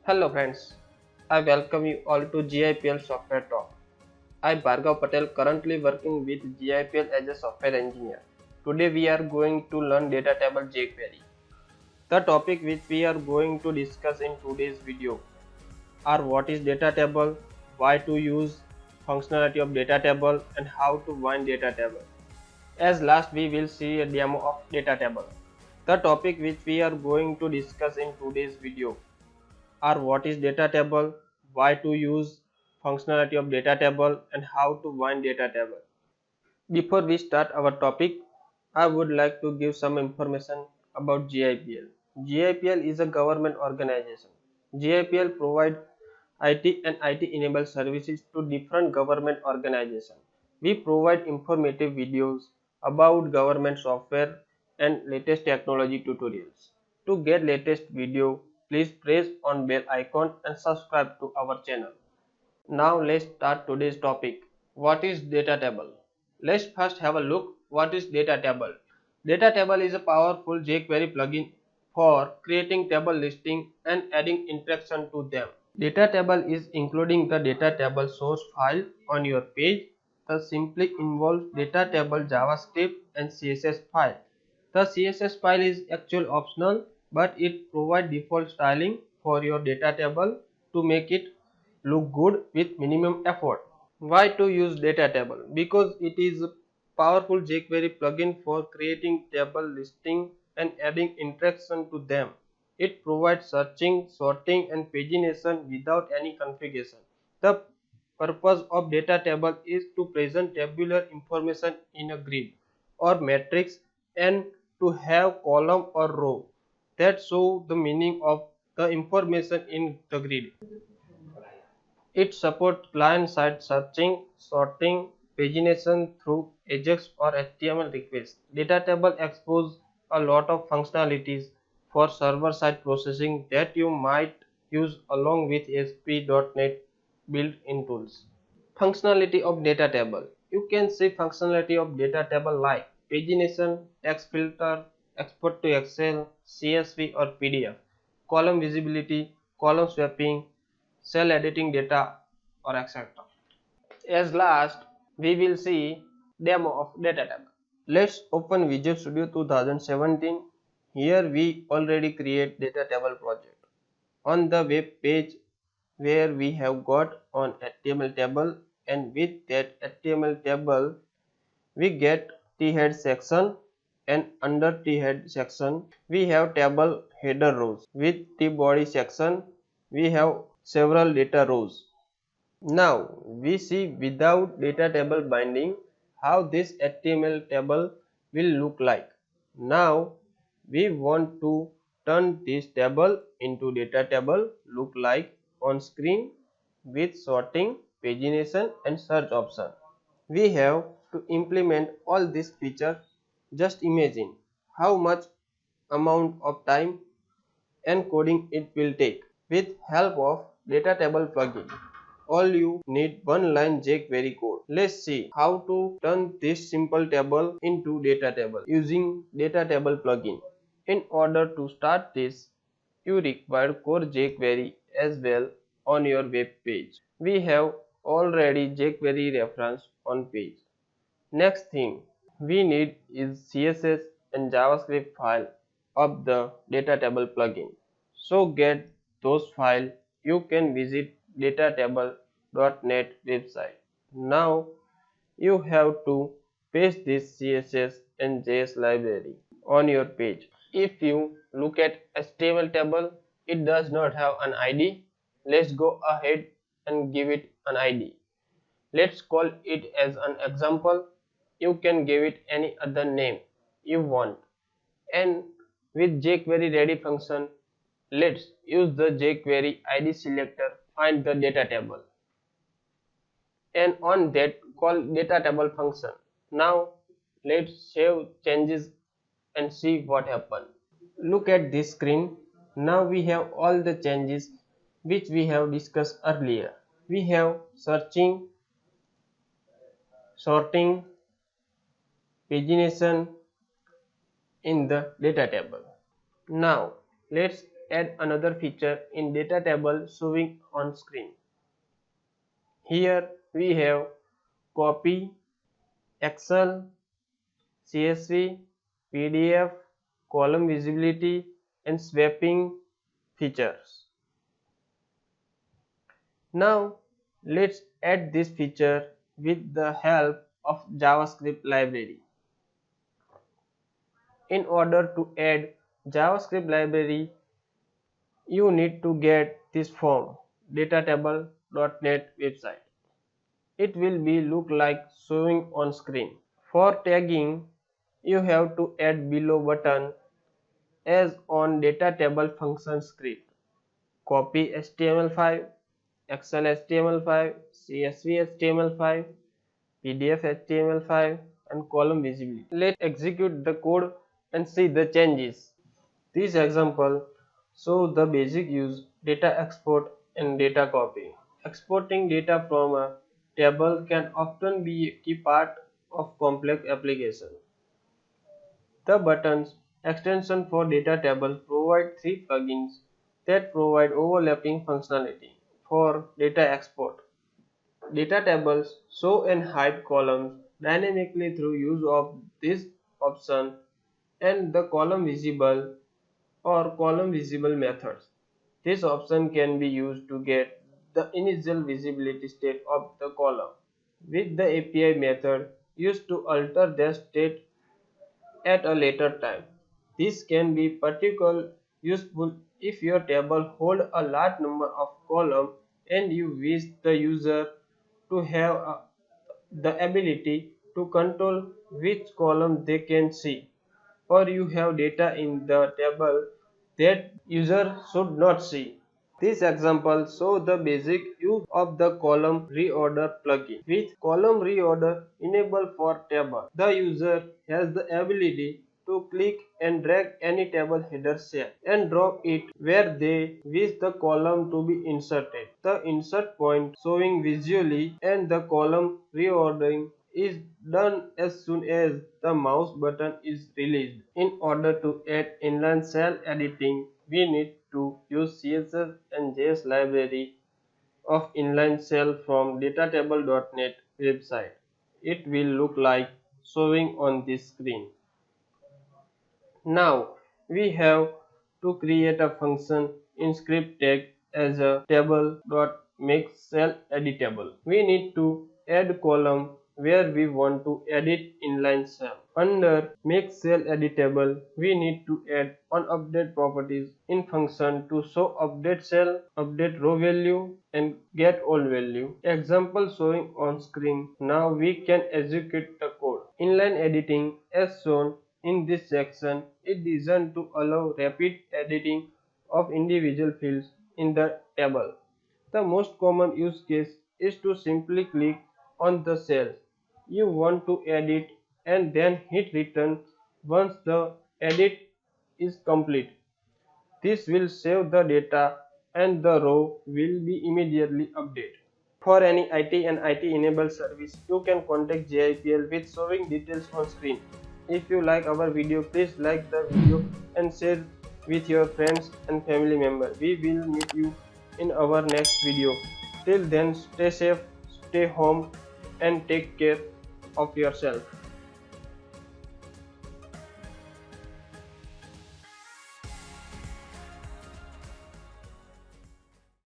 Hello friends, I welcome you all to GIPL Software Talk. I am Bhargav Patel, currently working with GIPL as a software engineer. Today we are going to learn datatable JQuery. The topic which we are going to discuss in today's video are what is datatable, why to use functionality of datatable and how to bind datatable. As last we will see a demo of datatable. The topic which we are going to discuss in today's video are what is data table, why to use functionality of data table and how to bind data table. Before we start our topic, I would like to give some information about GIPL. GIPL is a government organization. GIPL provides IT and IT enabled services to different government organizations. We provide informative videos about government software and latest technology tutorials. To get latest video, please press on bell icon and subscribe to our channel. Now let's start today's topic. What is data table? Let's first have a look what is data table. Data table is a powerful jQuery plugin for creating table listing and adding interaction to them. Data table is including the data table source file on your page. The simply involves data table JavaScript and CSS file. The CSS file is actually optional, but it provides default styling for your data table to make it look good with minimum effort. Why to use data table? Because it is a powerful jQuery plugin for creating table listing and adding interaction to them. It provides searching, sorting and pagination without any configuration. The purpose of data table is to present tabular information in a grid or matrix and to have column or row that show the meaning of the information in the grid. It supports client-side searching, sorting, pagination through AJAX or HTML requests. Data table exposes a lot of functionalities for server-side processing that you might use along with ASP.NET built-in tools. Functionality of data table. You can see functionality of data table like pagination, text filter, export to Excel, CSV or PDF, column visibility, column swapping, cell editing data or etc. As last, we will see demo of data table. Let's open Visual Studio 2017. Here we already create data table project. On the web page where we have got on HTML table, and with that HTML table we get T-head section, and under T-head section we have table header rows. With T-body section we have several data rows. Now we see without data table binding how this HTML table will look like. Now we want to turn this table into data table look like on screen with sorting, pagination and search option. We have to implement all these features. Just imagine how much amount of time and coding it will take. With help of data table plugin, all you need one line jQuery code. Let's see how to turn this simple table into data table using data table plugin. In order to start this, you require core jQuery as well on your web page. We have already jQuery reference on page. Next thing we need is CSS and JavaScript file of the data table plugin. So get those files, you can visit datatable.net website. Now you have to paste this CSS and JS library on your page. If you look at HTML table, it does not have an ID. Let's go ahead and give it an ID. Let's call it as an example. You can give it any other name you want. And with jQuery ready function, let's use the jQuery ID selector, find the data table, and on that call data table function. Now let's save changes and see what happened. Look at this screen. Now we have all the changes which we have discussed earlier. We have searching, sorting, pagination in the data table. Now let's add another feature in data table showing on screen. Here we have copy, Excel, CSV, PDF, column visibility and swapping features. Now let's add this feature with the help of JavaScript library. In order to add JavaScript library, you need to get this form datatable.net website. It will be look like showing on screen. For tagging, you have to add below button as on data table function script. Copy HTML5, Excel HTML5, CSV HTML5, PDF HTML5 and column visibility. Let's execute the code and see the changes. This example shows the basic use data export and data copy. Exporting data from a table can often be a key part of complex application. The buttons extension for data table provide three plugins that provide overlapping functionality for data export. Data tables show and hide columns dynamically through use of this option and the column visible or column visible methods. This option can be used to get the initial visibility state of the column with the API method used to alter their state at a later time. This can be particularly useful if your table holds a large number of columns and you wish the user to have the ability to control which column they can see, or you have data in the table that user should not see. This example shows the basic use of the column reorder plugin. With column reorder enabled for table, the user has the ability to click and drag any table header cell and drop it where they wish the column to be inserted. The insert point showing visually and the column reordering is done as soon as the mouse button is released. In order to add inline cell editing, we need to use CSS and JS library of inline cell from datatable.net website. It will look like showing on this screen. Now we have to create a function in script tag as a table.makeCell editable. We need to add column where we want to edit inline cell. Under make cell editable, we need to add onUpdate properties in function to show update cell, update row value and get all value. Example showing on screen. Now we can execute the code. Inline editing as shown in this section is designed to allow rapid editing of individual fields in the table. The most common use case is to simply click on the cells you want to edit and then hit return once the edit is complete. This will save the data and the row will be immediately updated. For any IT and IT enabled service, you can contact GIPL with showing details on screen. If you like our video, please like the video and share with your friends and family members. We will meet you in our next video. Till then, stay safe, stay home and take care of yourself.